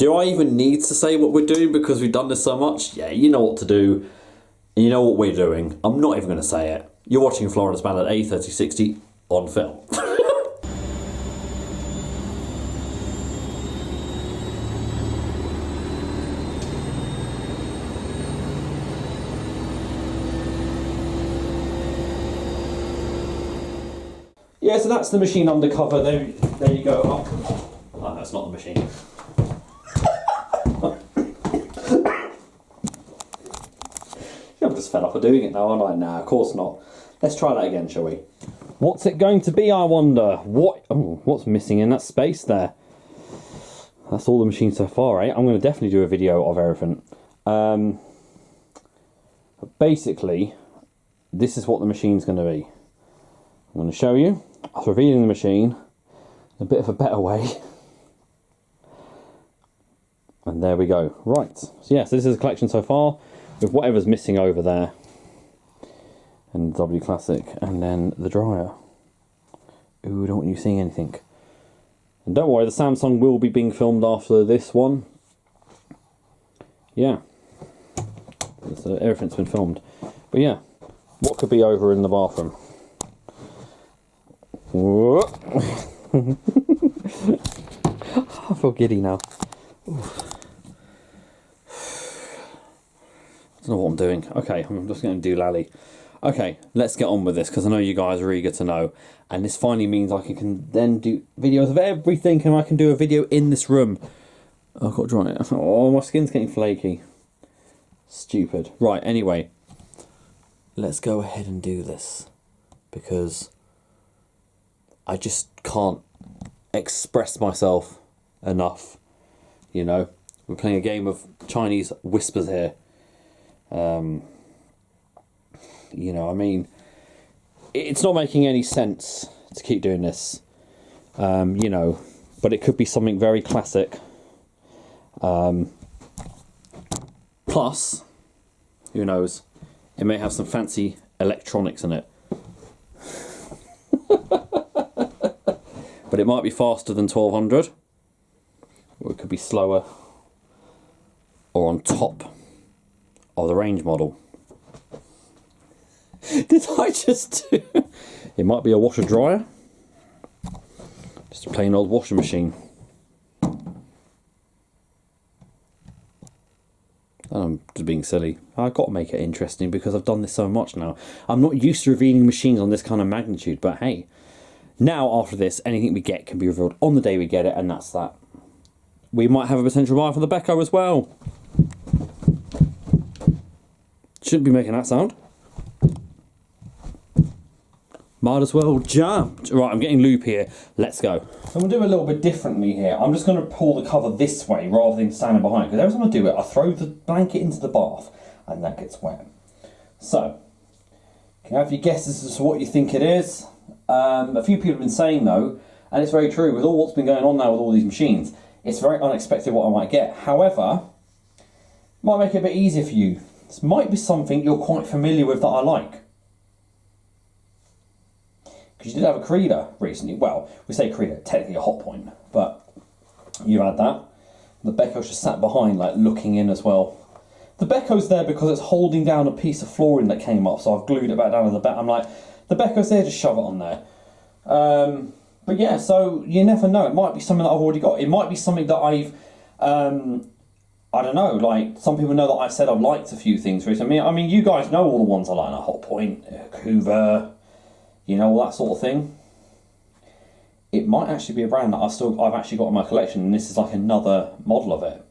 Do I even need to say what we're doing because we've done this so much? Yeah, you know what to do. And you know what we're doing. I'm not even going to say it. You're watching Florence Man at A3060 on film. Yeah, so that's the machine undercover. There you go. Oh, that's not the machine. I'm just fed up of doing it now, aren't I? Nah, of course not. Let's try that again, shall we? What's it going to be, I wonder? What's missing in that space there? That's all the machine so far, eh? I'm going to definitely do a video of everything. Basically, this is what the machine's going to be. I'm going to show you. I was revealing the machine in a bit of a better way. And there we go. Right. So yes, this is a collection so far with whatever's missing over there. And W Classic. And then the dryer. Ooh, don't want you seeing anything. And don't worry, the Samsung will be being filmed after this one. Yeah. So everything's been filmed. But yeah, what could be over in the bathroom? I feel giddy now. Oof. I don't know what I'm doing. Okay, I'm just going to do lally. Okay, let's get on with this because I know you guys are eager to know. And this finally means I can then do videos of everything, and I can do a video in this room. Oh, I've got to draw it. Oh, my skin's getting flaky. Stupid. Right, anyway. Let's go ahead and do this. Because I just can't express myself enough. You know, we're playing a game of Chinese whispers here. You know, I mean, it's not making any sense to keep doing this. You know, but it could be something very classic. Plus, who knows, it may have some fancy electronics in it. But it might be faster than 1200, or it could be slower, or on top of the range model. Did I just do? It might be a washer dryer, just a plain old washing machine. I'm just being silly. I've got to make it interesting because I've done this so much now. I'm not used to revealing machines on this kind of magnitude, but hey. Now, after this, anything we get can be revealed on the day we get it, and that's that. We might have a potential buyer for the Beko as well. Shouldn't be making that sound. Might as well jump. Right, I'm getting loop here. Let's go. I'm going to do a little bit differently here. I'm just going to pull the cover this way rather than standing behind. Because every time I do it, I throw the blanket into the bath and that gets wet. So, can I have your guesses as to what you think it is? A few people have been saying though, and it's very true, with all what's been going on now with all these machines, it's very unexpected what I might get. However, it might make it a bit easier for you. This might be something you're quite familiar with that I like. Because you did have a Creeder recently. Well, we say Creeder, technically a Hot Point, but you had that. The Beko's just sat behind, like looking in as well. The Beko's there because it's holding down a piece of flooring that came up, so I've glued it back down to the back. I'm like, the Beko's there, just shove it on there. But yeah, so you never know. It might be something that I've already got. It might be something that I've, I don't know, like, some people know that I said I've liked a few things recently. I mean, you guys know all the ones I like, like Hot Point, Hoover, you know, all that sort of thing. It might actually be a brand that I've actually got in my collection, and this is like another model of it.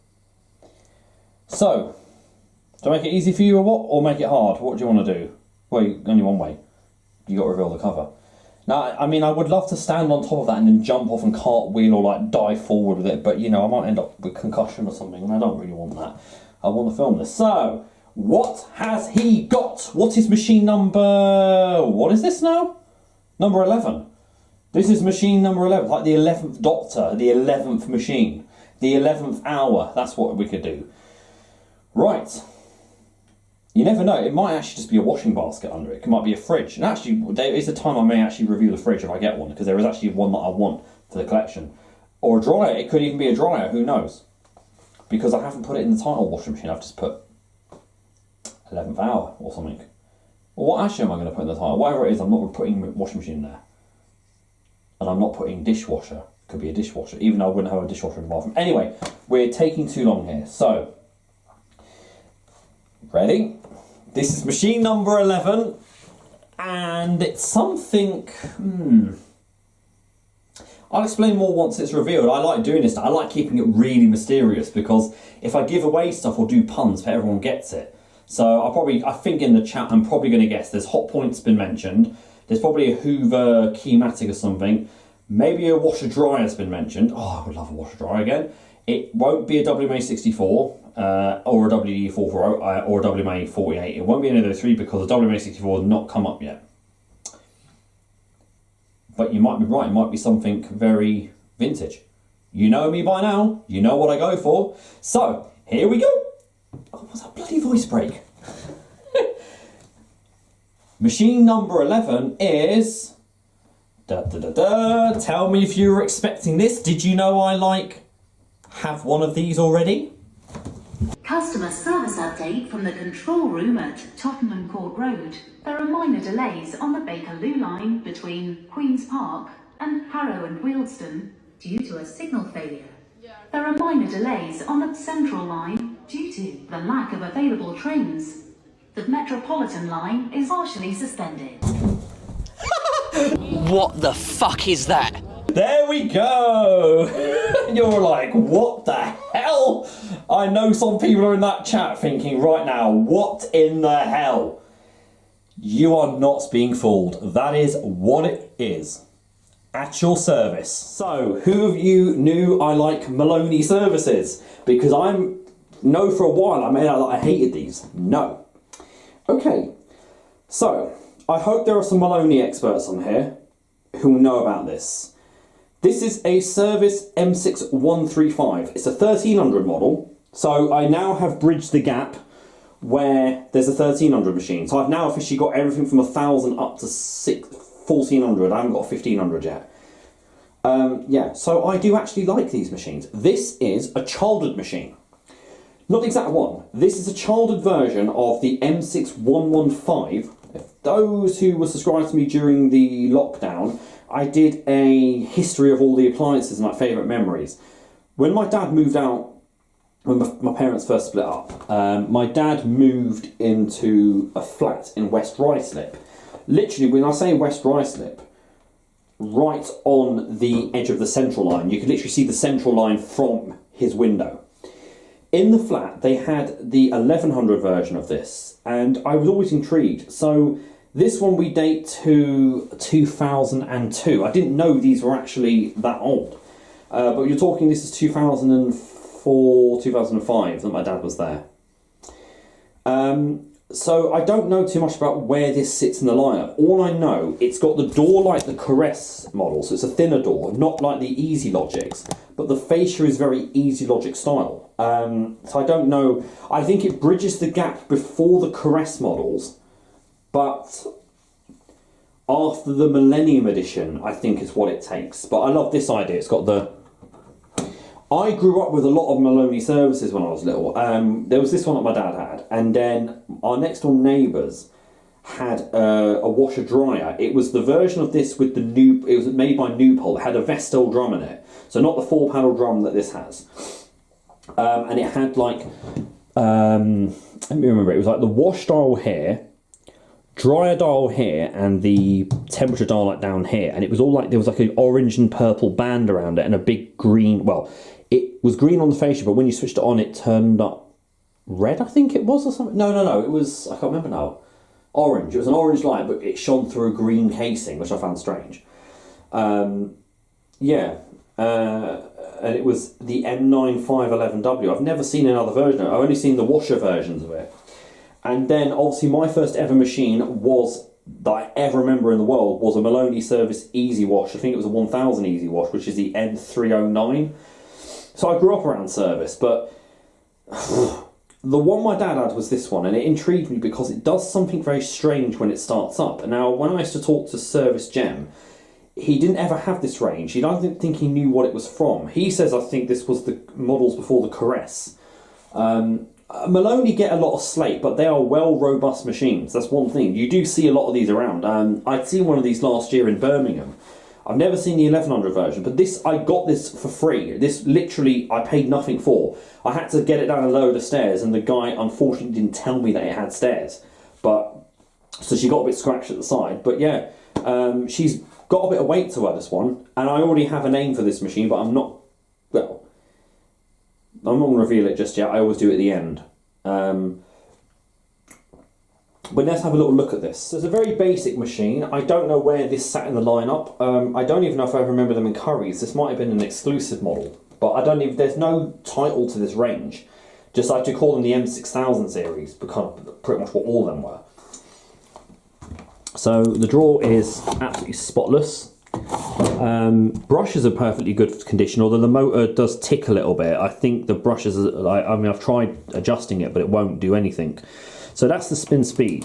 So, to make it easy for you or what, or make it hard? What do you want to do? Well, only one way. You got to reveal the cover. Now, I mean, I would love to stand on top of that and then jump off and cartwheel or like dive forward with it, but you know, I might end up with concussion or something, and I don't really want that. I want to film this. So, what has he got? What is machine number... What is this now? Number 11. This is machine number 11, like the 11th Doctor, the 11th machine, the 11th hour. That's what we could do. Right. You never know, it might actually just be a washing basket under it. It might be a fridge. And actually, there is a time I may actually review the fridge if I get one, because there is actually one that I want for the collection. Or a dryer, it could even be a dryer, who knows. because I haven't put it in the title washing machine. I've just put 11th hour or something. Well, what actually am I going to put in the title? Whatever it is, I'm not putting washing machine there. And I'm not putting dishwasher. Could be a dishwasher, even though I wouldn't have a dishwasher in the bathroom. Anyway, we're taking too long here. So, ready? This is machine number 11. And it's something... I'll explain more once it's revealed. I like doing this. I like keeping it really mysterious because if I give away stuff or do puns, everyone gets it. So I think in the chat I'm probably going to guess. There's hot points been mentioned. There's probably a Hoover Keymatic or something. Maybe a washer dryer has been mentioned. Oh, I would love a washer dryer again. It won't be a WMA64 or a WD-440 or a WMA48. It won't be any of those three because the WMA64 has not come up yet. But you might be right, it might be something very vintage. You know me by now, you know what I go for. So, here we go. Oh, what's that bloody voice break? Machine number 11 is... Tell me if you were expecting this. Did you know I, have one of these already? Customer service update from the control room at Tottenham Court Road. There are minor delays on the Bakerloo line between Queen's Park and Harrow and Wealdstone due to a signal failure. There are minor delays on the Central line due to the lack of available trains. The Metropolitan line is partially suspended. What the fuck is that? There we go! You're like, what the hell? I know some people are in that chat thinking right now, what in the hell? You are not being fooled. That is what it is. At your service. So, who of you knew I like Maloney services? Because no, for a while I made out that I hated these. No. Okay. So, I hope there are some Maloney experts on here who know about this. This is a Service M6135. It's a 1300 model. So I now have bridged the gap where there's a 1300 machine. So I've now officially got everything from 1000 up to 1400. I haven't got 1500 yet. Yeah, so I do actually like these machines. This is a childhood machine. Not the exact one. This is a childhood version of the M6115. If those who were subscribed to me during the lockdown, I did a history of all the appliances and my favourite memories. When my dad moved out, when my parents first split up, my dad moved into a flat in West Ruislip. Literally, when I say West Ruislip, right on the edge of the central line. You could literally see the central line from his window. In the flat, they had the 1100 version of this, and I was always intrigued. So this one we date to 2002. I didn't know these were actually that old. But you're talking, this is 2004, 2005 that my dad was there. So I don't know too much about where this sits in the lineup. All I know, it's got the door like the Caress model, so it's a thinner door, not like the Easy Logics, but the fascia is very Easy Logic style. So I don't know. I think it bridges the gap before the Caress models, but after the Millennium Edition, I think is what it takes. But I love this idea. It's got the... I grew up with a lot of Maloney services when I was little. There was this one that my dad had, and then our next door neighbours had a washer dryer. It was the version of this with the new... It was made by Newpole. It had a Vestel drum in it, so not the 4-panel drum that this has. And it had like... let me remember. It was like the wash dial here, dryer dial here, and the temperature dial like down here. And it was all like... There was like an orange and purple band around it, and a big green... Well, it was green on the fascia, but when you switched it on, it turned up red, I think it was, or something. No, it was, I can't remember now. Orange. It was an orange light, but it shone through a green casing, which I found strange. Yeah. And it was the M9511W. I've never seen another version of it. I've only seen the washer versions of it. And then, obviously, my first ever machine was, that I ever remember in the world, was a Maloney Service Easy Wash. I think it was a 1000 Easy Wash, which is the M309. So I grew up around service, but the one my dad had was this one, and it intrigued me because it does something very strange when it starts up. Now, when I used to talk to Service Gem, he didn't ever have this range. I don't think he knew what it was from. He says, I think this was the models before the Caress. Maloney get a lot of slate, but they are well robust machines. That's one thing. You do see a lot of these around. I'd seen one of these last year in Birmingham. I've never seen the 1100 version, but I got this for free. This literally I paid nothing for. I had to get it down a load of stairs, and the guy unfortunately didn't tell me that it had stairs. So she got a bit scratched at the side. But yeah, she's got a bit of weight to her, this one, and I already have a name for this machine, but I'm not going to reveal it just yet. I always do it at the end. But let's have a little look at this. So it's a very basic machine. I don't know where this sat in the lineup. I don't even know if I remember them in Currys. This might have been an exclusive model, but there's no title to this range. Just like to call them the M6000 series, because pretty much what all of them were. So the drawer is absolutely spotless. Brushes are perfectly good condition, although the motor does tick a little bit. I think the brushes are, I've tried adjusting it, but it won't do anything. So that's the spin speed.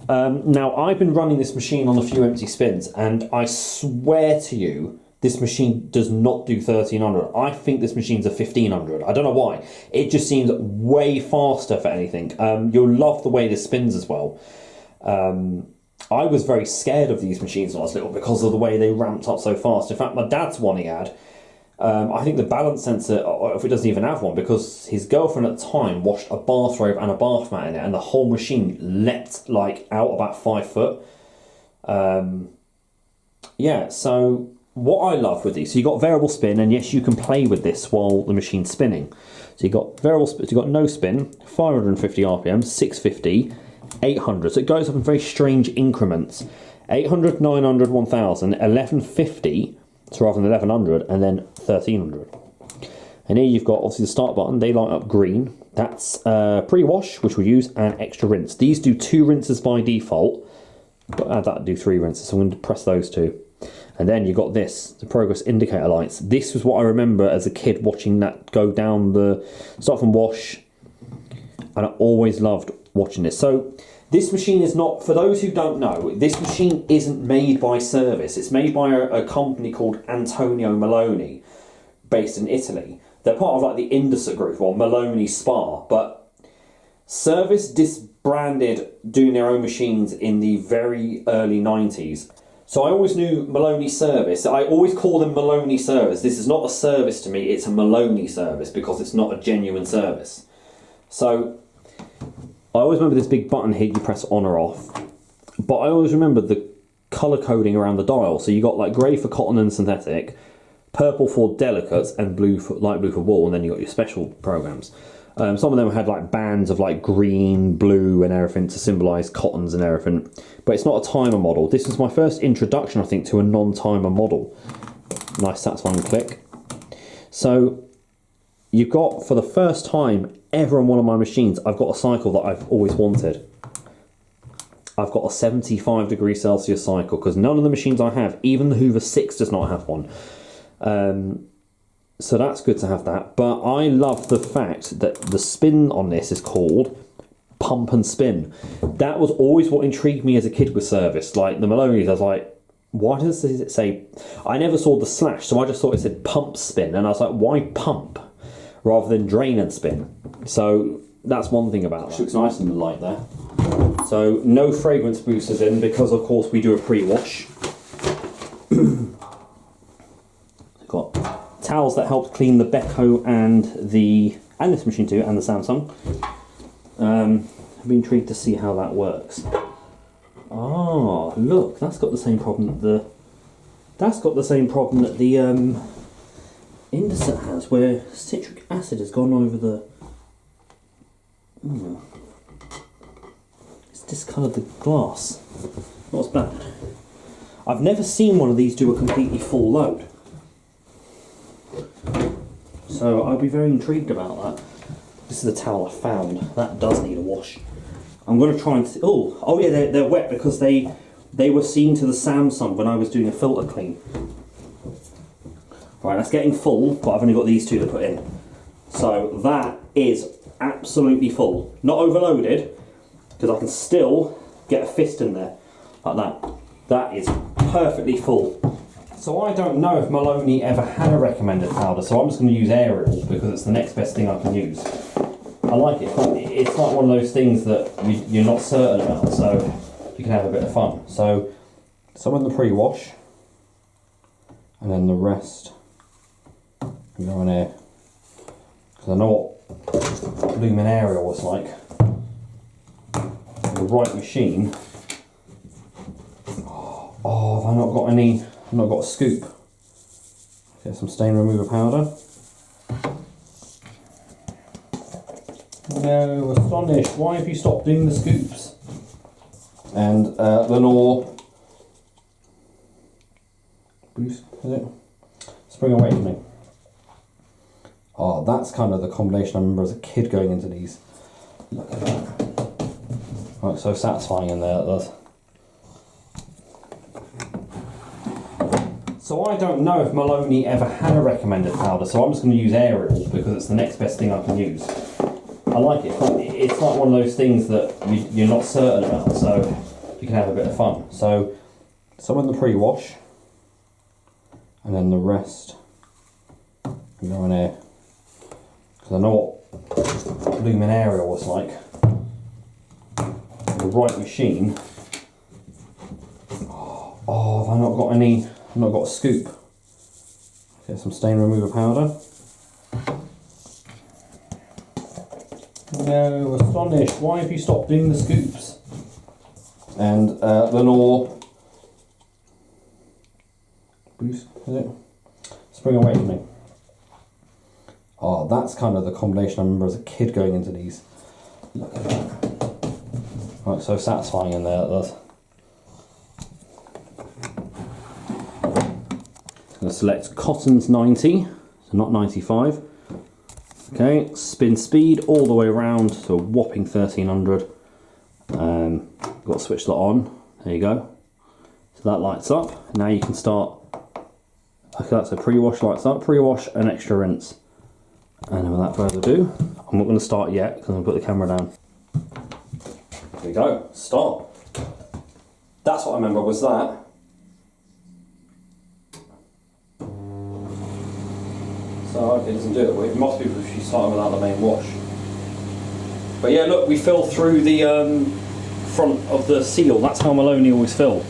Now I've been running this machine on a few empty spins, and I swear to you, this machine does not do 1300. I think this machine's a 1500. I don't know why. It just seems way faster for anything. You'll love the way this spins as well. I was very scared of these machines when I was little because of the way they ramped up so fast. In fact, my dad's one he had, I think the balance sensor, or if it doesn't even have one, because his girlfriend at the time washed a bathrobe and a bath mat in it, and the whole machine leapt like out about 5 foot. Yeah, so what I love with these, so you got variable spin, and yes, you can play with this while the machine's spinning. So you got variable spin, you got no spin, 550 RPM, 650. 800, so it goes up in very strange increments. 800, 900, 1000, 1150, so rather than 1100, and then 1300. And here you've got obviously the start button. They light up green. That's pre-wash, which we'll use, and extra rinse. These do 2 rinses by default, but add that to do 3 rinses, so I'm going to press those 2. And then you've got this, the progress indicator lights. This was what I remember as a kid watching that go down the start from wash, and I always loved watching this. So this machine is not, for those who don't know, this machine isn't made by Service. It's made by a company called Antonio Maloney, based in Italy. They're part of like the Indusa group, or Maloney Spa, but Service disbanded doing their own machines in the very early 90s. So I always knew Maloney Service. I always call them Maloney Service. This is not a service to me, it's a Maloney service, because it's not a genuine service. So I always remember this big button here you press on or off, but I always remember the colour coding around the dial. So you got like grey for cotton and synthetic, purple for delicates, and light blue for wool, and then you got your special programs. Some of them had like bands of like green, blue and everything to symbolise cottons and everything, but it's not a timer model. This was my first introduction, I think, to a non-timer model. Nice satisfying click. So you've got, for the first time ever on one of my machines, I've got a cycle that I've always wanted. I've got a 75 degrees Celsius cycle, because none of the machines I have, even the Hoover 6 does not have one. So that's good to have that. But I love the fact that the spin on this is called pump and spin. That was always what intrigued me as a kid with Service. Like the Maloney's, I was like, why does it say... I never saw the slash, so I just thought it said pump spin, and I was like, why pump rather than drain and spin? So that's one thing about that. Looks nice in the light there. So no fragrance boosters in, because of course we do a pre-wash. Got towels that help clean the Beko and this machine too, and the Samsung. I've been intrigued to see how that works. Oh, look, that's got the same problem that the Indusa has, where citric acid has gone over the... It's discoloured the glass. Not as bad. I've never seen one of these do a completely full load, so I'd be very intrigued about that. This is the towel I found. That does need a wash. I'm going to try and... Oh yeah, they're wet because they were seen to the Samsung when I was doing a filter clean. Right, that's getting full, but I've only got these 2 to put in. So that is absolutely full. Not overloaded, because I can still get a fist in there, like that. That is perfectly full. So I don't know if Maloney ever had a recommended powder, so I'm just going to use Ariel, because it's the next best thing I can use. I like it. It's like one of those things that you're not certain about, so you can have a bit of fun. So some in the pre-wash, and then the rest we go in here, because I know what Luminaria was like. The right machine. Oh, have I not got any? I've not got a scoop. Get some stain remover powder. No, astonished. Why have you stopped doing the scoops? And Lenore. Is it? Spring Awakening. Oh, that's kind of the combination I remember as a kid going into these. Look at that. Right, so satisfying in there, that does. So I don't know if Maloney ever had a recommended powder, so I'm just going to use Ariel because it's the next best thing I can use. I like it. It's like one of those things that you're not certain about, so you can have a bit of fun. So some in the pre-wash, and then the rest we go in here, because I know what Luminaria was like. The right machine. Oh, have I not got any? I've not got a scoop. Get some stain remover powder. No, astonished. Why have you stopped doing the scoops? And Lenore. Is it? Spring Awakening. Oh, that's kind of the combination I remember as a kid going into these. Look at that. Right, so satisfying in there, that does. I'm going to select Cotton's 90, so not 95. Okay, spin speed all the way around to a whopping 1300. Got to switch that on. There you go. So that lights up. Now you can start. Okay, that's a pre-wash lights up. Pre-wash and extra rinse. And without further ado, I'm not going to start yet because I'm going to put the camera down. There we go. Start. That's what I remember was that. So okay, it doesn't do it. Well, it must be because she's starting without the main wash. But yeah, look, we fill through the front of the seal. That's how Maloney always fill.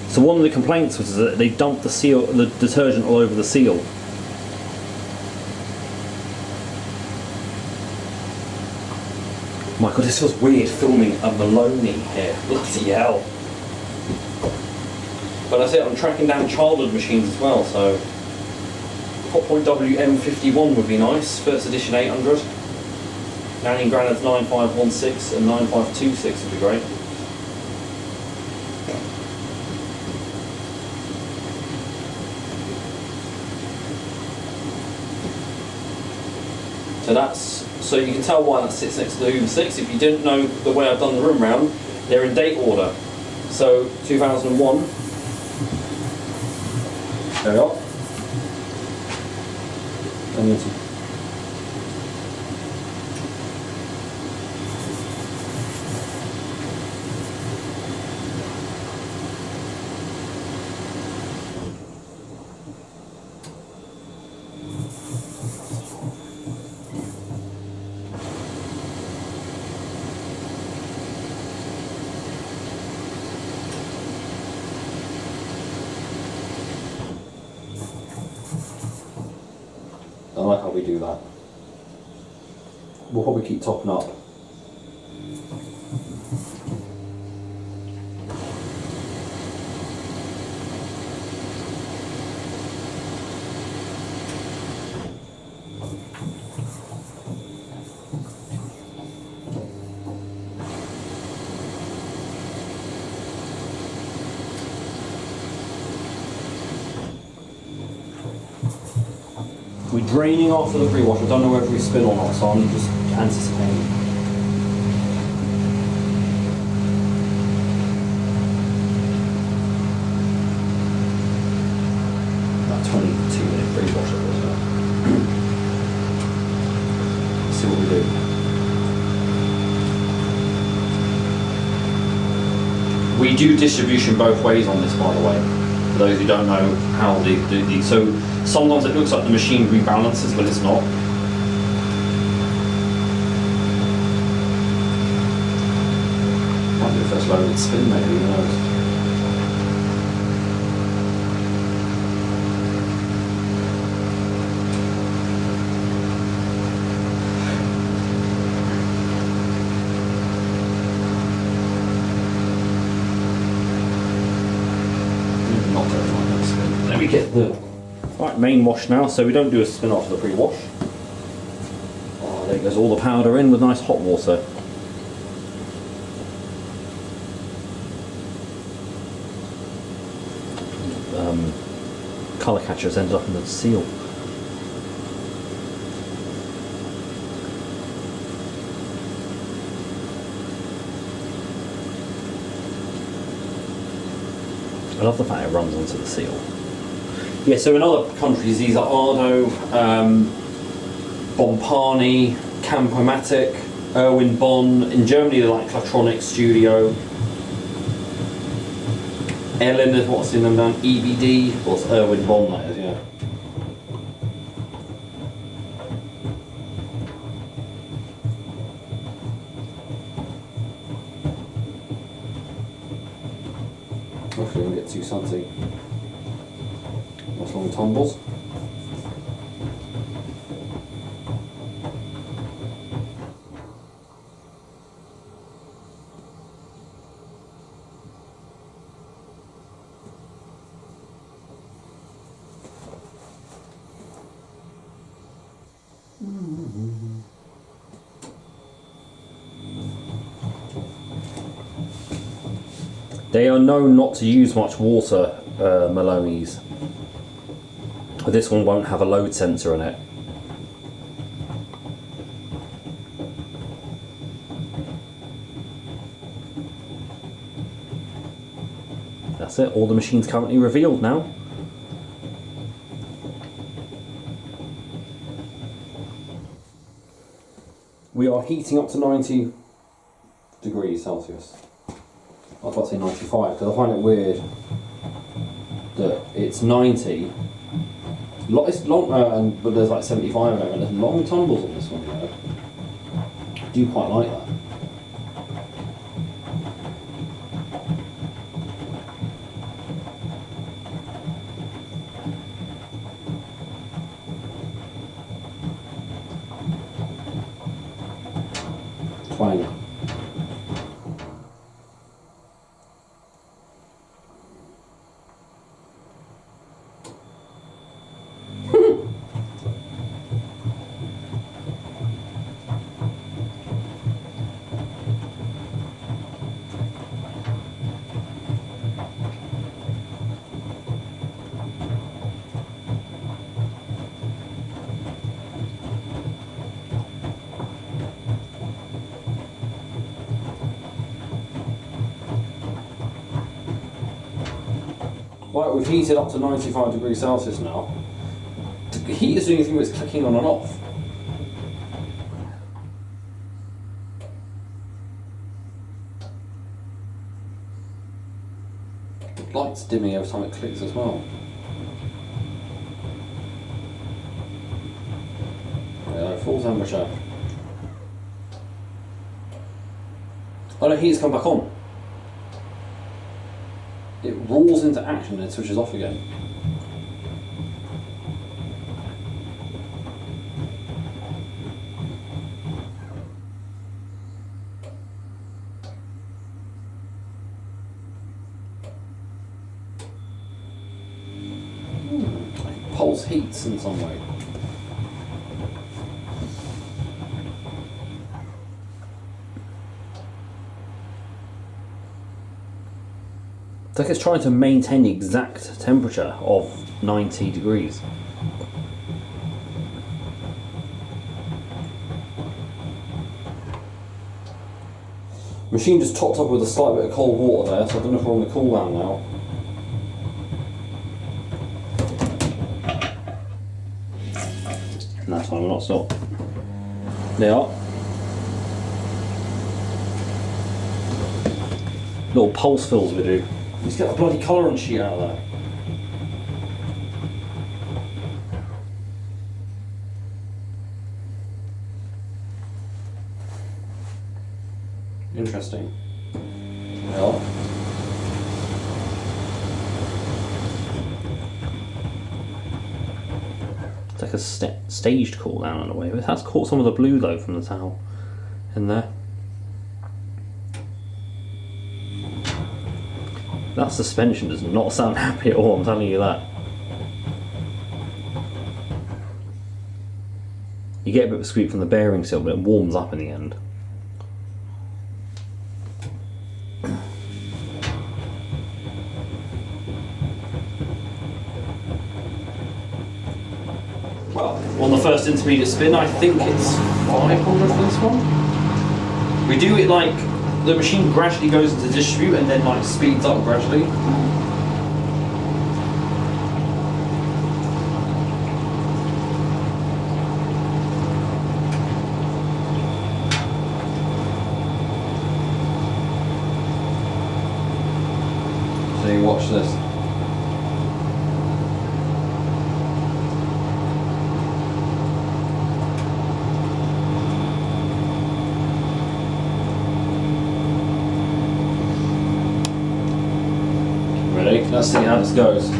So one of the complaints was that they dumped the seal, the detergent all over the seal. My God, this feels weird filming a Maloney here. Bloody hell! But that's it. I'm tracking down childhood machines as well. So. Hotpoint WM51 would be nice, first edition 800. Nanny and Grandad's 9516 and 9526 would be great. So you can tell why that sits next to the Hoover 6. If you didn't know the way I've done the room round, they're in date order. So 2001. There we are. I like how we do that. We'll probably keep topping up. We're draining after the pre-wash. I don't know whether we spin or not, so I'm just anticipating. About 22-minute pre-wash it was. Let's see what we do. We do distribution both ways on this, by the way. For those who don't know how so sometimes it looks like the machine rebalances, but it's not. first loaded spin, maybe, who knows. Not very much spin. Let me get the right main wash now, so we don't do a spin after the pre-wash. Oh, there goes all the powder in with nice hot water. Colour catchers ended up in the seal. I love the fact it runs onto the seal. Yeah, so in other countries these are Ardo, Bompani, Campomatic, Erwin Bonn. In Germany they're like Clatronic Studio. Ellen is what's in them down, EBD, what's Erwin Bonn that is, yeah. Hopefully we don't get too sudsy. Nice long tumbles. They are known not to use much water, Malonis. This one won't have a load sensor in it. That's it, all the machines currently revealed now. We are heating up to 90 degrees Celsius. I was about to say 95 because I find it weird that it's 90. It's long, but there's like 75 of them, and there's long tumbles on this one. You know? I do quite like that. Twang. Right, we've heated up to 95 degrees Celsius now. The heat is doing anything but it's clicking on and off. The light's dimming every time it clicks as well. Yeah, full temperature. Oh no, heat's come back on. It rolls into action and it switches off again. Pulse heats in some way. It's like it's trying to maintain the exact temperature of 90 degrees. Machine just topped up with a slight bit of cold water there, so I don't know if we're on the cool down now. And that's why we're not stopped. They are. Little pulse fills we do. Let's get the bloody colorant sheet out of there. Interesting. No. It's like a staged cool down in a way. It has caught some of the blue though from the towel in there. That suspension does not sound happy at all, I'm telling you that. You get a bit of a squeak from the bearing seal, but it warms up in the end. Well, on the first intermediate spin, I think it's 500 for this one. We do it like the machine gradually goes into distribute and then like speeds up gradually. So you watch this. Ready? Let's see how this goes.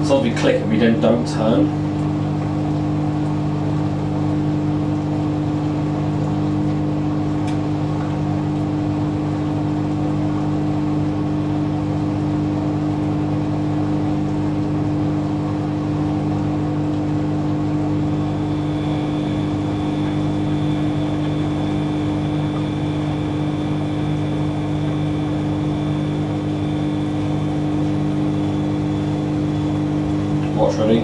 So we click and we then don't turn. Watch, ready?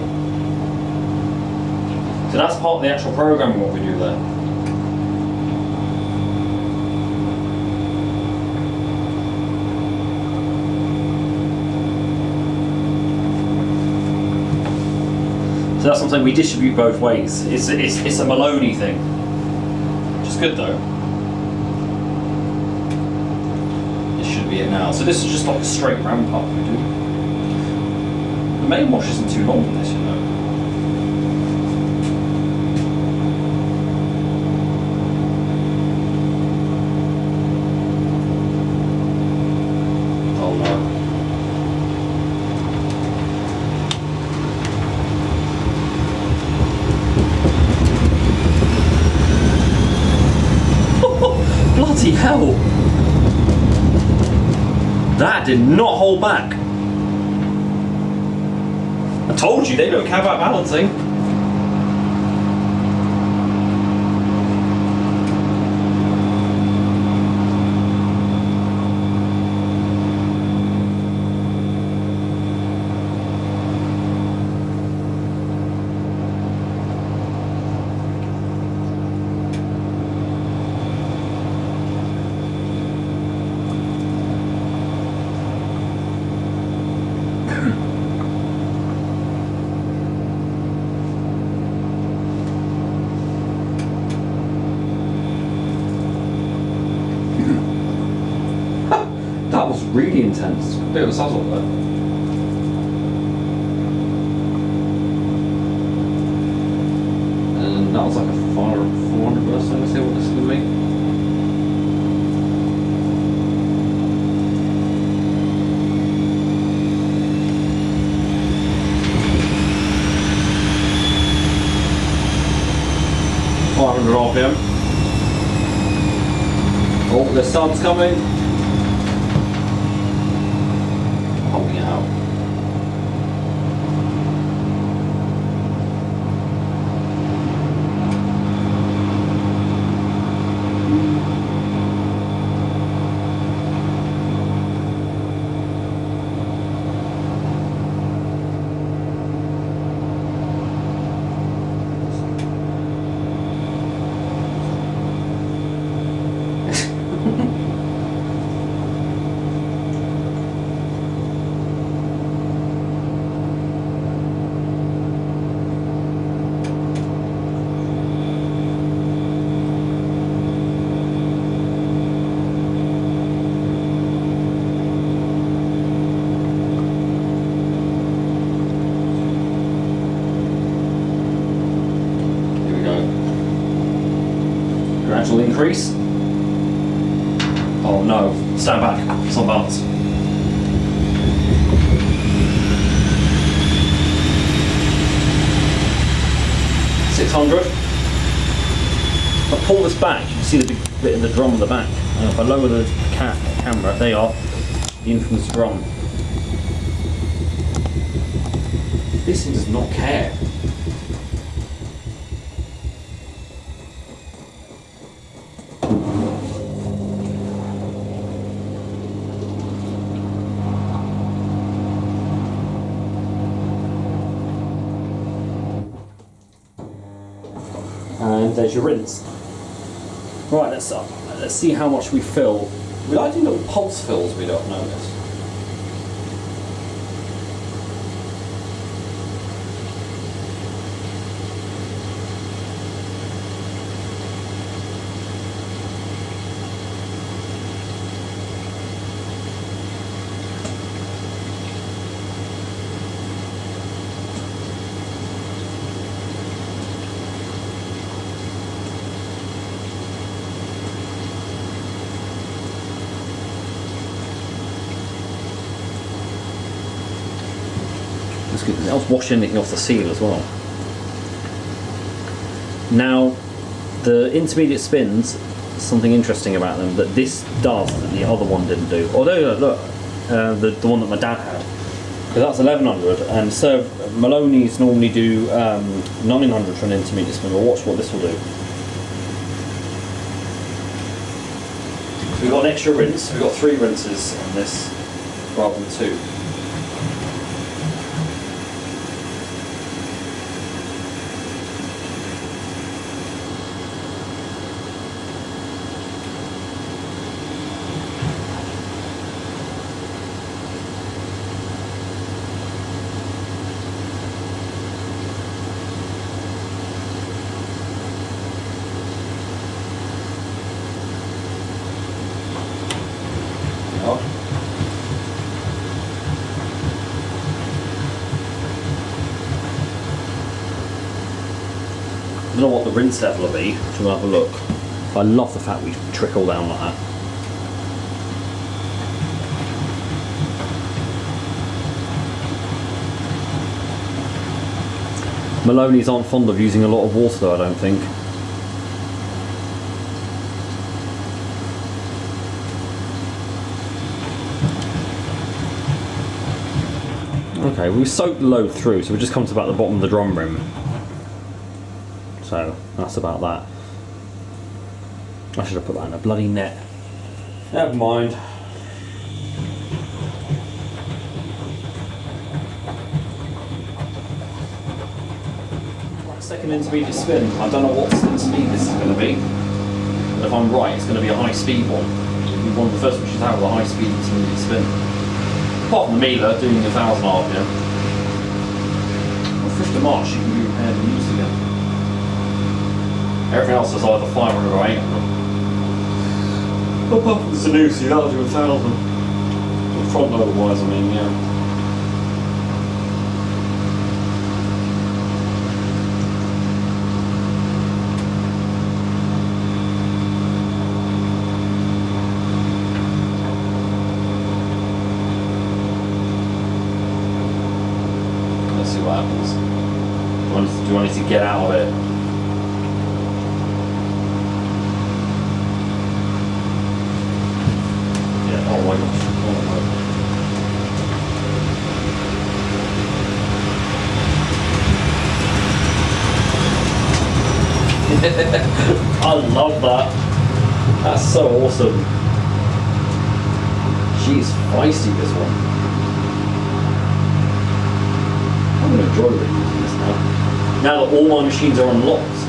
So that's part of the actual programming what we do there. So that's something we distribute both ways. It's a Maloney thing, which is good though. This should be it now. So this is just like a straight ramp up we do. The main wash isn't too long for this, you know. Oh no. Bloody hell! That did not hold back. I told you, they don't care about balancing. That was really intense. A bit of a sizzle there. And that was like a 400 burst. Let's see what this is going to be. RPM. Oh, the sun's coming. Oh, yeah. increase. Oh no, stand back, it's not balanced. 600. If I pull this back, you can see the big bit in the drum on the back. And if I lower the camera, they are the infamous drum. This thing does not care. And there's your rinse. Right, let's see how much we fill. We like doing little pulse fills, we don't notice. That's good. It helps wash anything off the seal as well. Now, the intermediate spins, something interesting about them that this does that the other one didn't do. Although, look, the one that my dad had, because that's 1100, and so Maloney's normally do 900 for an intermediate spin. But watch what this will do. So we've got an extra rinse. We've got 3 rinses on this rather than 2. I don't know what the rinse level will be, so we'll have a look. I love the fact we trickle down like that. Maloney's aren't fond of using a lot of water though, I don't think. Okay, we've soaked the load through, so we've just come to about the bottom of the drum rim. So that's about that. I should have put that in a bloody net. Never mind. Second intermediate spin. I don't know what speed this is going to be. But if I'm right, it's going to be a high speed one. It'll be one of the first machines out with a high speed intermediate spin. Apart from the Miele doing 1,000 RPM. On 5th of March, you can be repaired and used again. Everything else is either 500 or 800. Apart from the Zanussi, that'll do 1,000. Front loader wise, I mean, yeah. Let's see what happens. Do I need to get out of it? Oh my gosh. I love that. That's so awesome. She's feisty, this one. I'm going to enjoy using this now. Now that all my machines are unlocked.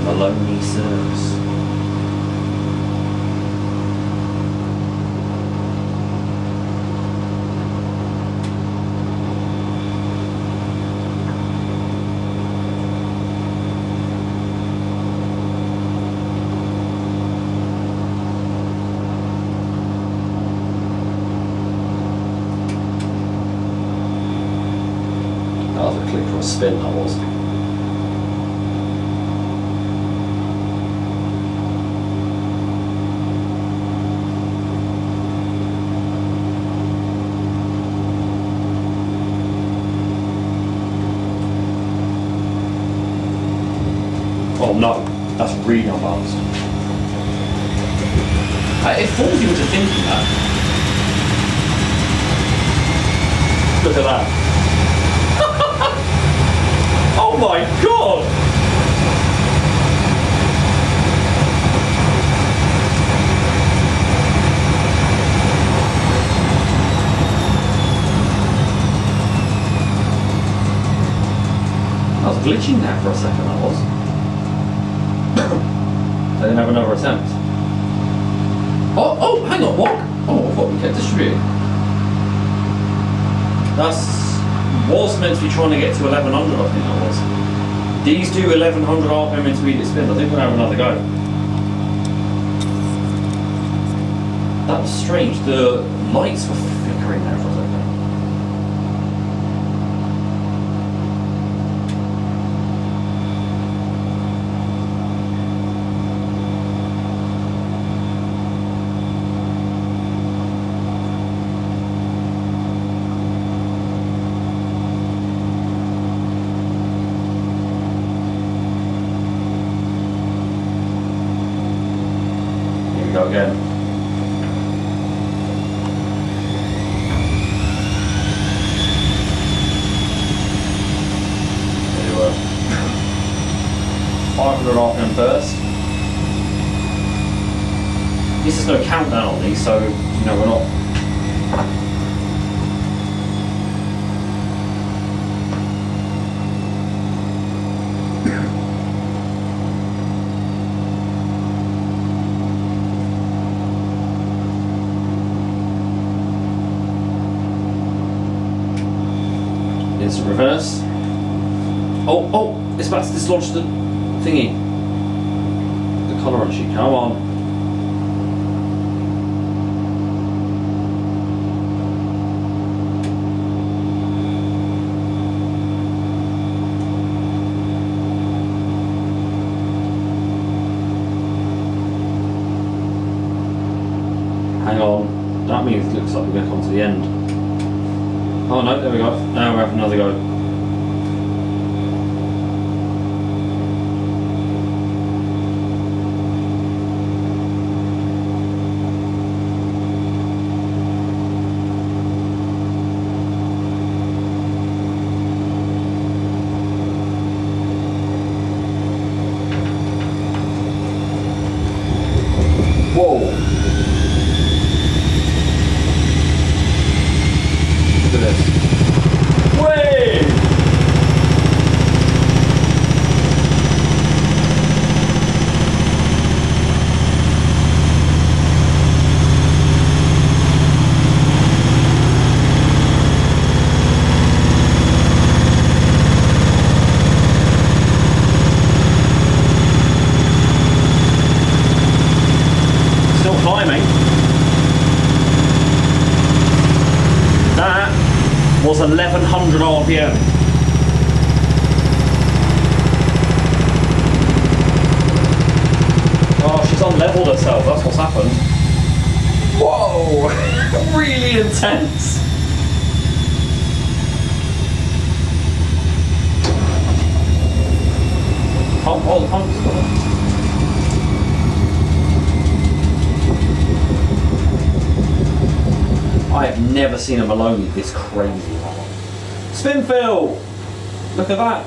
Maloney serves. That was a click for a spin, that was. Oh no, that's really unbalanced. It fools you into thinking that. Look at that. Oh my god! I was glitching there for a second, I was. I didn't have another attempt. Oh, hang on, what? Oh, I thought we kept distributing. Was meant to be trying to get to 1100, I think that was. These do 1100 RPM intermediate spin. I think we'll have another go. That was strange. The lights were flickering there for a second. Go again. There you were. 500 RPM burst. This is no countdown on these, so you know we're not. Instant reverse. Oh, it's about to dislodge the thingy. The colour on sheet, come on. Hang on, that means it looks like we're going to come to the end. Oh no, there we go. Now we're having another go. Whoa! Look at this. Way! Still climbing. That was 1100 RPM. Oh, she's unleveled herself, that's what's happened. Whoa! Really intense. Hold on. I have never seen a Maloney this crazy. Spin fill! Look at that.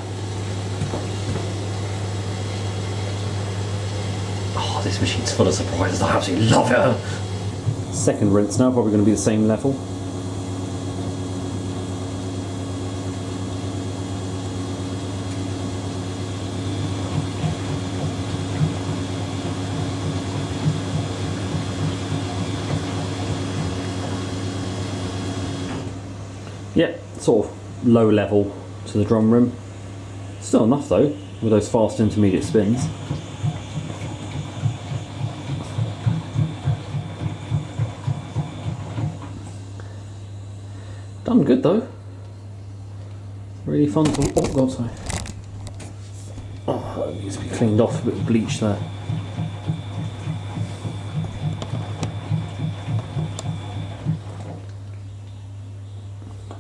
Oh, this machine's full of surprises. I absolutely love it. Second rinse now, probably going to be the same level. Yeah, sort of low level to the drum rim. Still enough though, with those fast intermediate spins. Done good though. Really fun to. Oh god, sorry. Oh, that needs to be cleaned off, a bit of bleach there.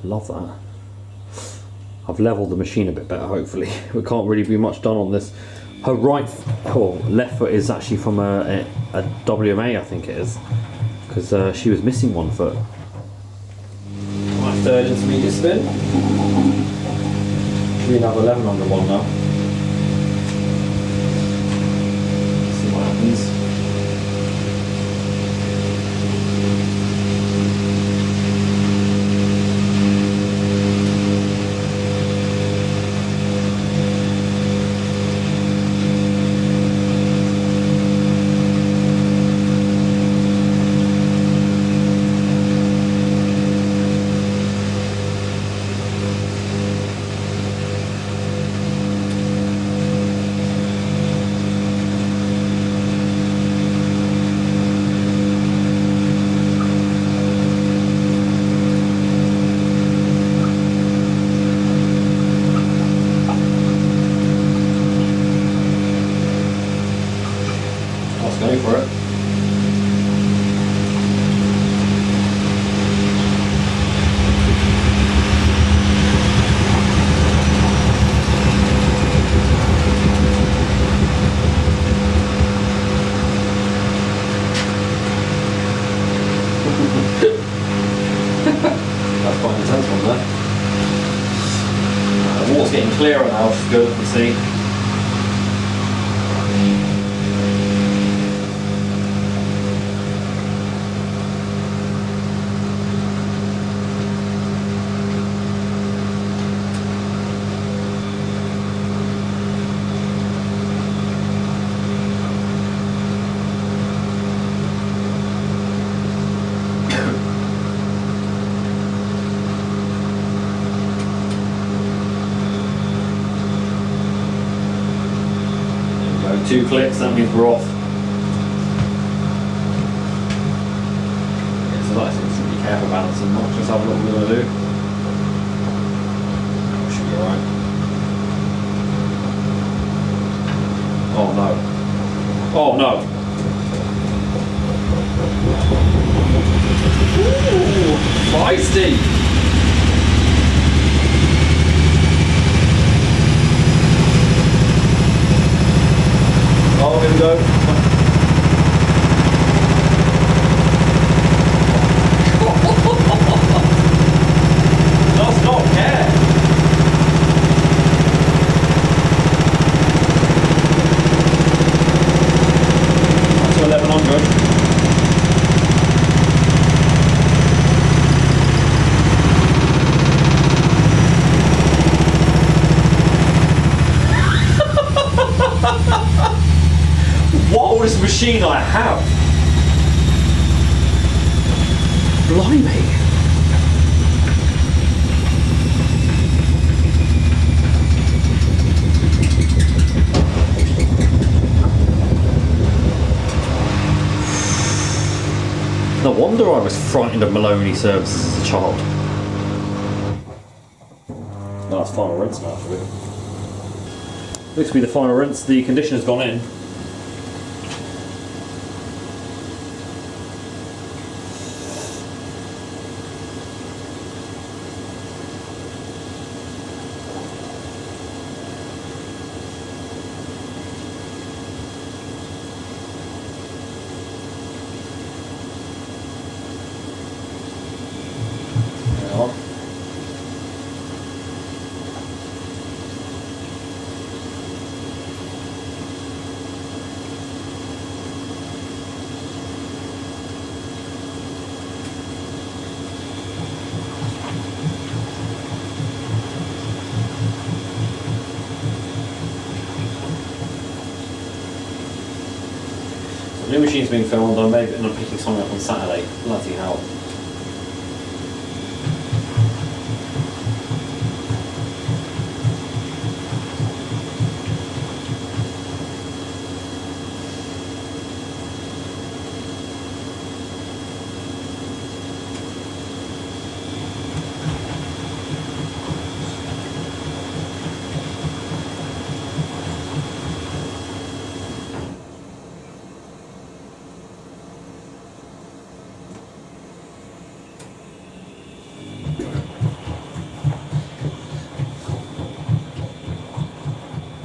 Love that. I've levelled the machine a bit better, hopefully. There can't really be much done on this. Her right or left foot is actually from a WMA, I think it is, because she was missing one foot. My third intermediate spin. We have 11 under one now. See what happens. Let's go for it. That's quite an intense one there. The water's getting clearer now, which is good, you see. There we go, 2 clicks, that means we're off. It's a nice thing to be careful balancing, not just have a look what we're going to do. That should be alright. Oh no. Oh no. Ooh, feisty! Oh, here we go. Does not care. That's 1100. What oldest machine I have? Blimey. No wonder I was frightened of Maloney services as a child. No, that's final rinse now, actually. Looks to be the final rinse. The conditioner's gone in. The new machine's being filmed, I may end up picking something up on Saturday. Bloody hell.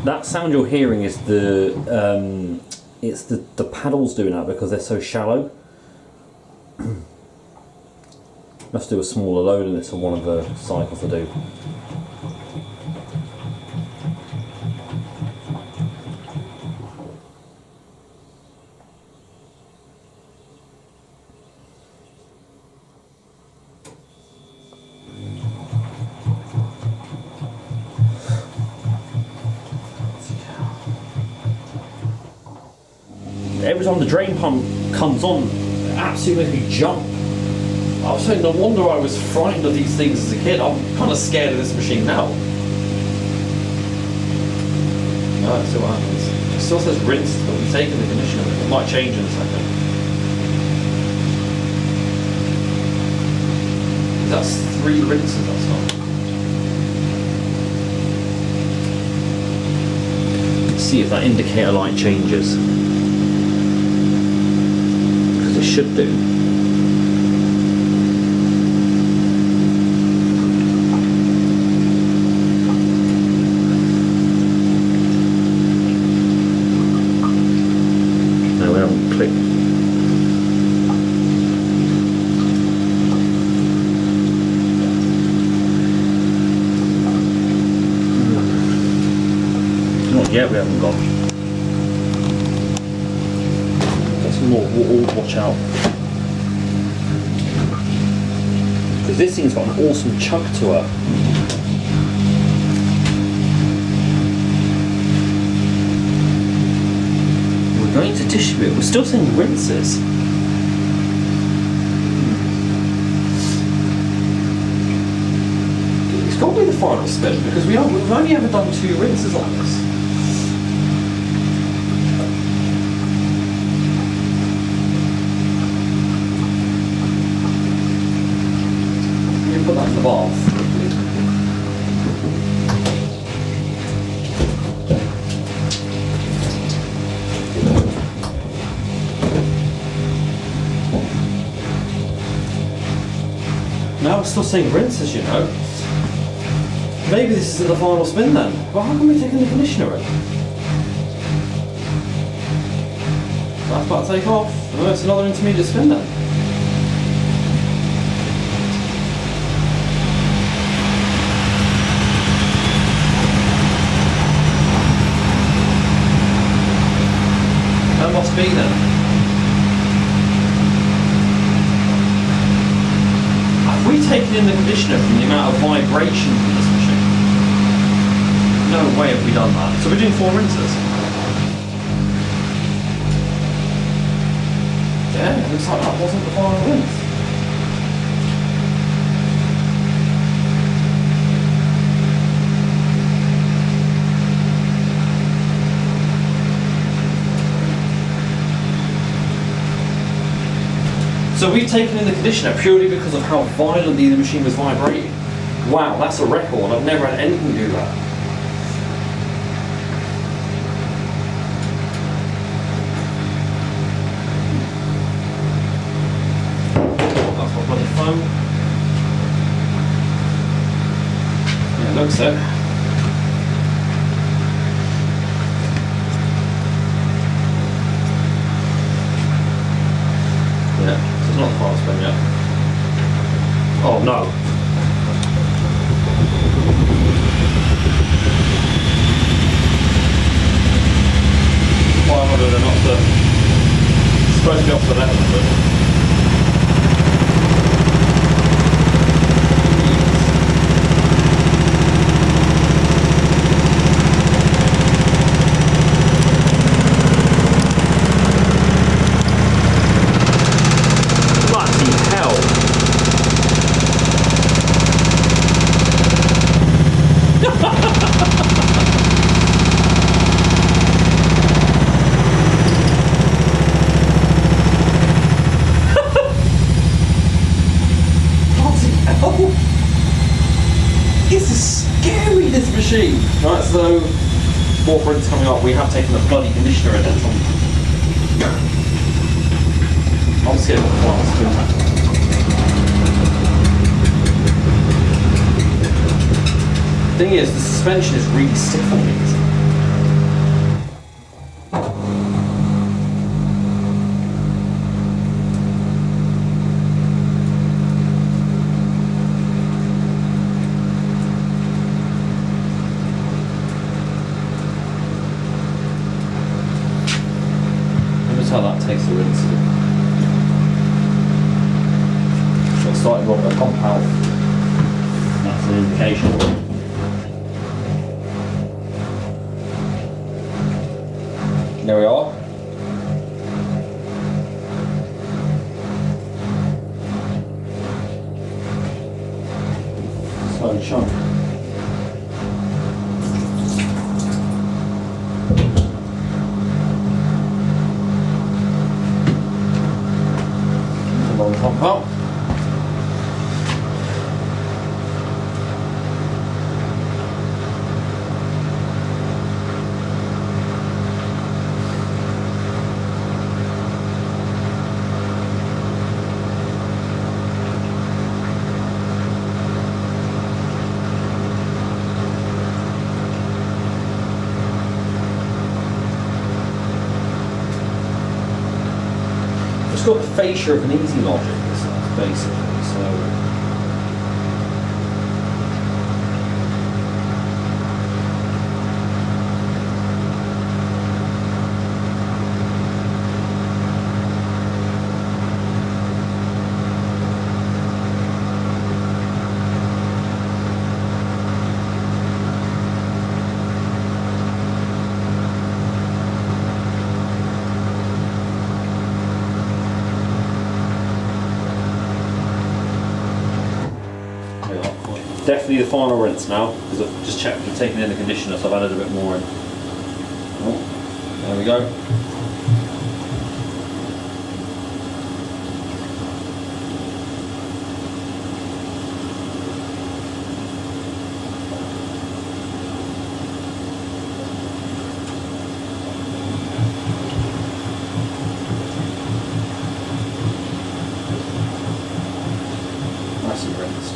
That sound you're hearing is it's the paddles doing that because they're so shallow. Let's do a smaller load in this on one of the cycles I do. Every time the drain pump comes on, it absolutely makes me jump. I was saying, no wonder I was frightened of these things as a kid. I'm kind of scared of this machine now. No, let's see what happens. It still says rinse, but we've taken the conditioner. It might change in a second. That's 3 rinses, that's not. Let's see if that indicator light changes. Because it should do. Yeah, we haven't got. Got some more watch out. Because this thing's got an awesome chug to her. We're going to distribute. We're still seeing rinses. It's got to be the final spin because we've only ever done 2 rinses on this. Put that in the bath. Now we're still seeing rinses, you know. Maybe this isn't the final spin then. Well, how come we're taking the conditioner in? That's about to take off. Oh, it's another intermediate spin then. That must be then. Have we taken in the conditioner from the amount of vibration from this machine? No way have we done that. So we're doing 4 rinses. Yeah, it looks like that wasn't the final rinse. So we've taken in the conditioner purely because of how violently the machine was vibrating. Wow, that's a record. I've never had anything do that. That's got bloody foam. Yeah, it looks it. Yeah. Not the final spin yet. Oh no. 500 and up to. It's supposed to be up to 1100. This is scary, this machine! Right, so more prints coming up. We have taken the bloody conditioner in it. I'm scared of the final spin. The thing is, the suspension is really stiff on these. Just how that tastes of rinse. So it's starting wrong with a pump out. That's an indication. There we are. Slowly chunk. Long pump out. It's got the fascia of an easy logic, basically, so... Definitely the final rinse now, because I've just checked and taken in the conditioner, so I've added a bit more in. Oh, there we go. Nice and rinsed.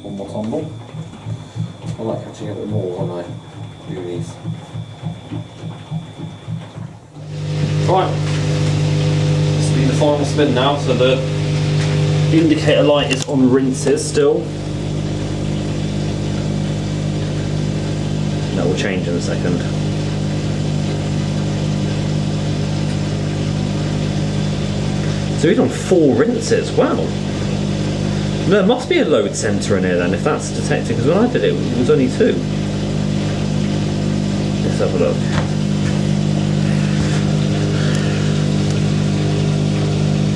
One more tumble. I like catching a bit more when I do these. Right, this will be the final spin now, so the indicator light is on rinses still. That will change in a second. So we've done 4 rinses, wow. There must be a load centre in here then, if that's detected, because when I did it, it was only 2. Let's have a look.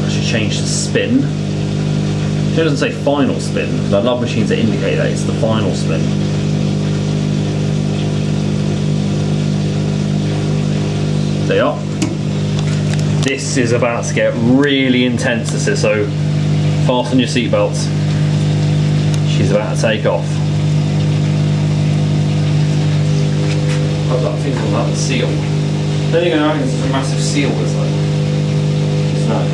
I should change the spin. It doesn't say final spin, because I love machines that indicate that it's the final spin. There you are. This is about to get really intense, this is, so fasten your seatbelts. She's about to take off. I've got things on that seal. Then you're going to it's a massive seal, is like. It's not.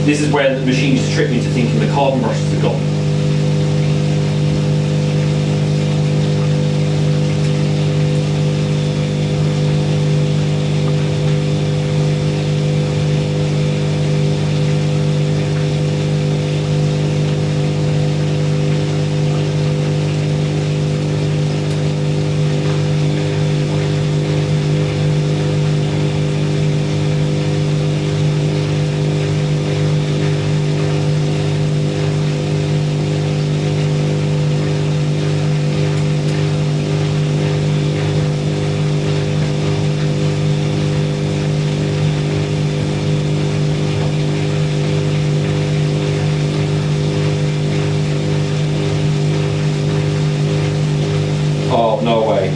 This is where the machine just tricked me into thinking the carbon brushes are gone.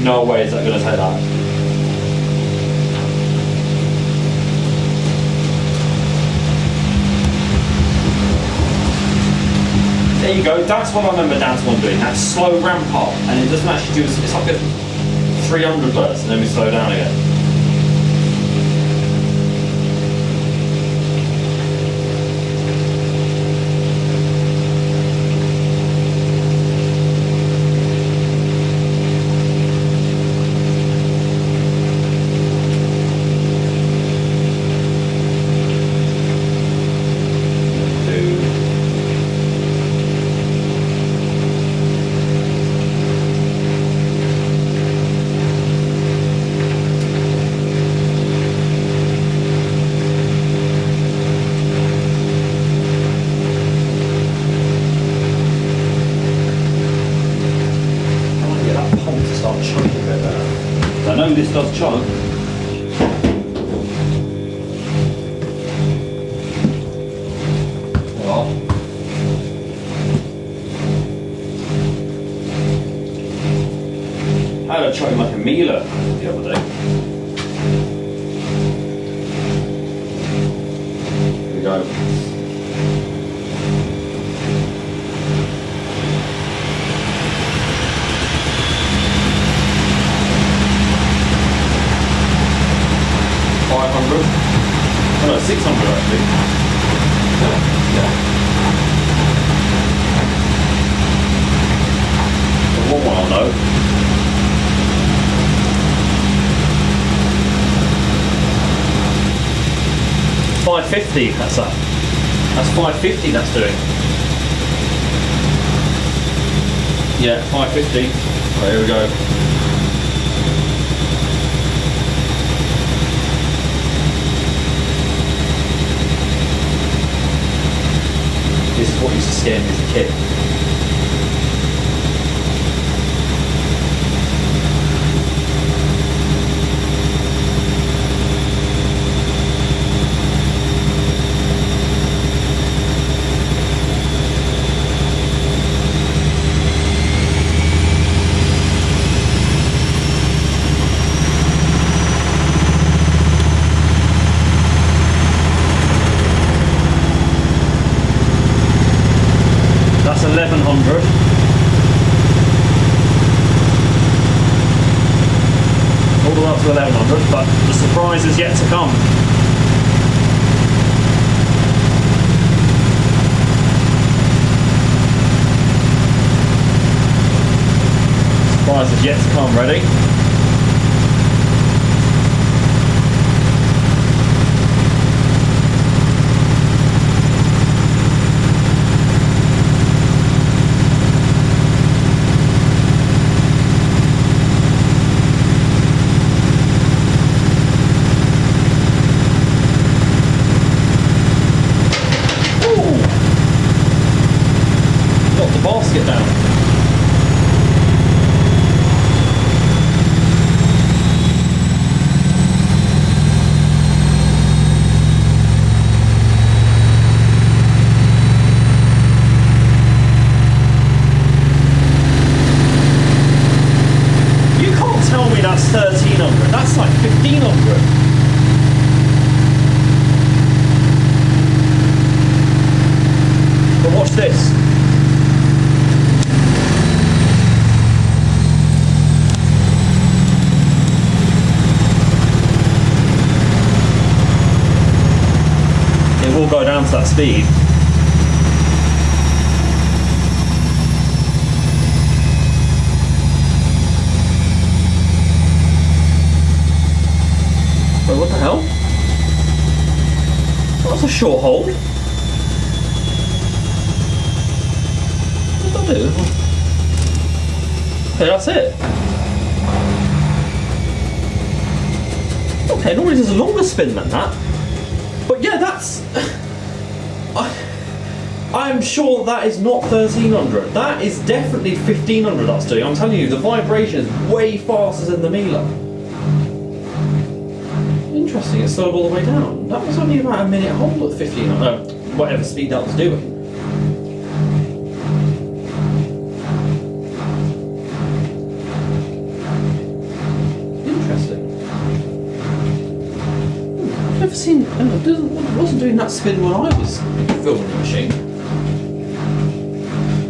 No way is that going to take that. There you go, that's what I remember Dad's one doing, that slow ramp up, and it doesn't actually do, it's like a 300 burst, and then we slow down again. I know this does chug. Well, I had a chug like a mealer the other day. Here we go. Oh no, 600 actually. Yeah. The one I'll know. $550, that's that. That's $550 that's doing. Yeah, $550. Oh, here we go. This is what used to scare me as a kid. That's 1100. All the way up to 1100, but the surprise is yet to come. Surprise is yet to come, ready? Basket down. You can't tell me that's 1300, that's like 1500. But watch this. Will go down to that speed. Wait, what the hell? That's a short hold. What did that do? Okay, that's it. Okay, normally there's a longer spin than that. But yeah, that's... I'm sure that is not 1300. That is definitely 1500 that's doing. I'm telling you, the vibration is way faster than the Miele. Interesting, it slowed all the way down. That was only about a minute hold at 1500, whatever speed that was doing. that spin when I was filming the machine.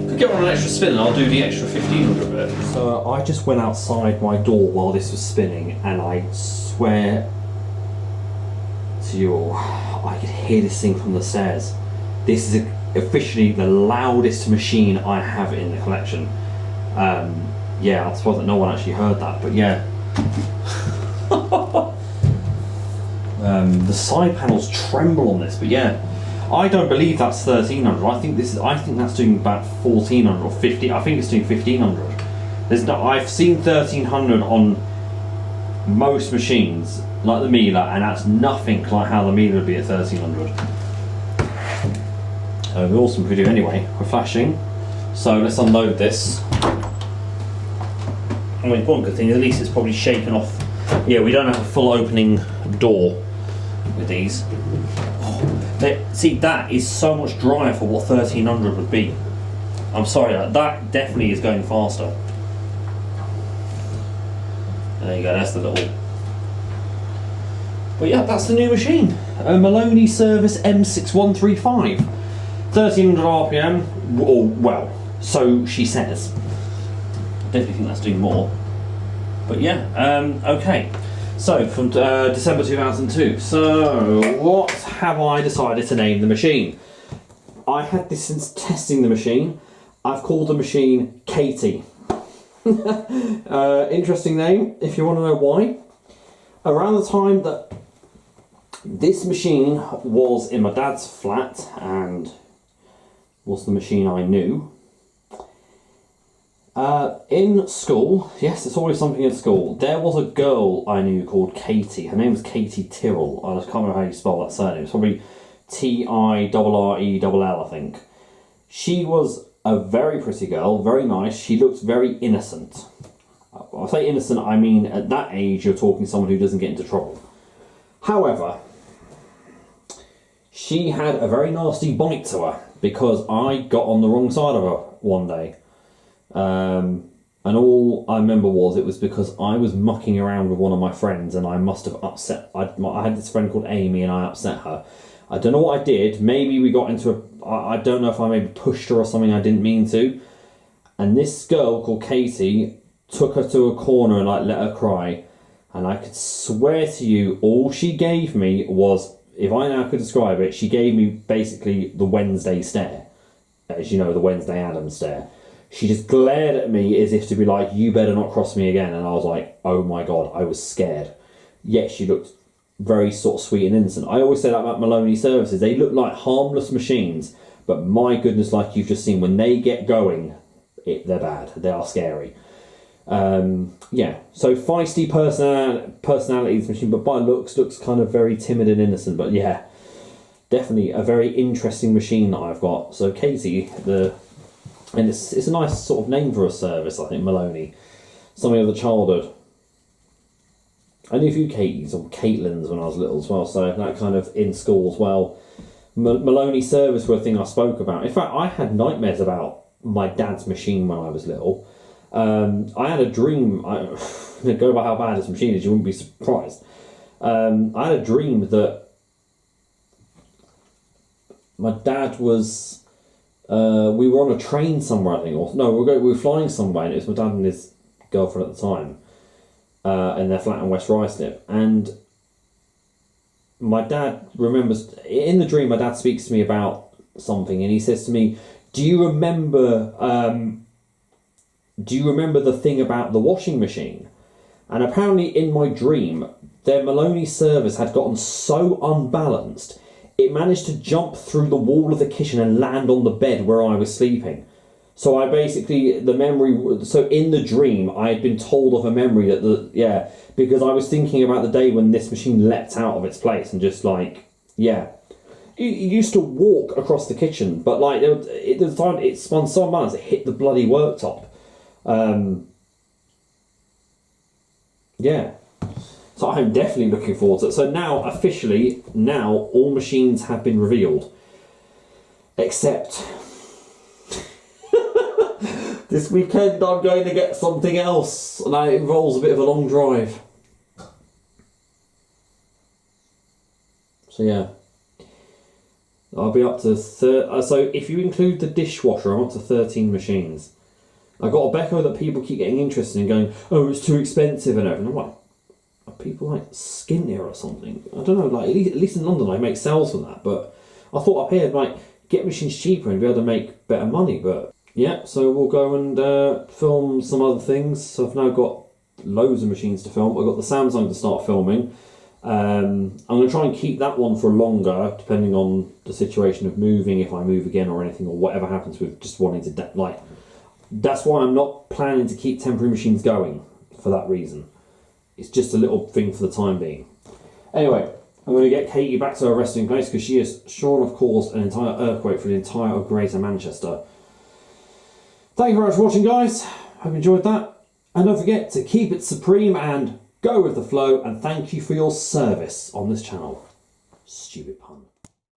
Could get on an extra spin and I'll do the extra 1500 bit. So I just went outside my door while this was spinning, and I swear to you all, I could hear this thing from the stairs. This is officially the loudest machine I have in the collection. Yeah, I suppose that no one actually heard that, but yeah. The side panels tremble on this, but yeah, I don't believe that's 1300. I think that's doing about 1400 or 50. I think it's doing 1500. I've seen 1300 on most machines like the Miele, and that's nothing like how the Miele would be at 1300. It'll be awesome if we do anyway. We're flashing, so let's unload this. I mean, one good thing, at least it's probably shaken off. Yeah, we don't have a full opening door with these. See, that is so much drier for what 1300 would be. I'm sorry, that definitely is going faster. There you go, that's the little... But yeah, that's the new machine. A Maloney Service M6135. 1300 RPM, or well, so she says. I definitely think that's doing more. But yeah, okay. So, from December 2002. So, what have I decided to name the machine? I had this since testing the machine. I've called the machine Katie. Interesting name, if you want to know why. Around the time that this machine was in my dad's flat and was the machine I knew, in school, yes, it's always something in school, there was a girl I knew called Katie. Her name was Katie Tyrrell. I just can't remember how you spell that surname. It's probably Tirrell, I think. She was a very pretty girl, very nice. She looked very innocent. I say innocent, I mean at that age you're talking someone who doesn't get into trouble. However, she had a very nasty bite to her because I got on the wrong side of her one day. And all I remember was it was because I was mucking around with one of my friends and I must have upset... I had this friend called Amy and I upset her. I don't know what I did. Maybe we got into a... I don't know if I maybe pushed her or something I didn't mean to. And this girl called Katie took her to a corner and let her cry. And I could swear to you, all she gave me was, if I now could describe it, she gave me basically the Wednesday stare. As you know, the Wednesday Addams stare. She just glared at me as if to be like, you better not cross me again. And I was like, oh my God, I was scared. Yet she looked very sort of sweet and innocent. I always say that about Maloney Services. They look like harmless machines, but my goodness, like you've just seen, when they get going, they're bad. They are scary. Yeah, so feisty personality this machine, but by looks kind of very timid and innocent. But yeah, definitely a very interesting machine that I've got. So Katie, and it's a nice sort of name for a service, I think, Maloney. Something of the childhood. I knew a few Katies or Caitlins when I was little as well, so that kind of in school as well. Maloney Service were a thing I spoke about. In fact, I had nightmares about my dad's machine when I was little. I had a dream, go by how bad this machine is, you wouldn't be surprised. I had a dream that my dad was... we were on a train somewhere, I think, or no, we were flying somewhere, and it was my dad and his girlfriend at the time, in their flat in West Ruislip, and my dad remembers, in the dream, my dad speaks to me about something, and he says to me, do you remember the thing about the washing machine? And apparently in my dream, their Maloney Service had gotten so unbalanced, it managed to jump through the wall of the kitchen and land on the bed where I was sleeping. So I basically, so in the dream, I had been told of a memory that, because I was thinking about the day when this machine leapt out of its place and just you used to walk across the kitchen, but the time it spun so much, it hit the bloody worktop. So I'm definitely looking forward to it. So now, officially, all machines have been revealed. Except... this weekend I'm going to get something else, and that involves a bit of a long drive. So yeah. I'll be up to so if you include the dishwasher, I'm up to 13 machines. I got a Beko that people keep getting interested in, going, oh, it's too expensive and everything. I'm like, are people like skinnier or something? I don't know. Like at least in London, I make sales from that. But I thought up here, like, get machines cheaper and be able to make better money. But yeah, so we'll go and film some other things. So I've now got loads of machines to film. I've got the Samsung to start filming. I'm going to try and keep that one for longer, depending on the situation of moving, if I move again or anything, or whatever happens with just wanting to like. That's why I'm not planning to keep temporary machines going, for that reason. It's just a little thing for the time being. Anyway, I'm going to get Katie back to her resting place because she is sure enough caused an entire earthquake for the entire of Greater Manchester. Thank you very much for watching, guys. Hope you enjoyed that. And don't forget to keep it supreme and go with the flow, and thank you for your service on this channel. Stupid pun.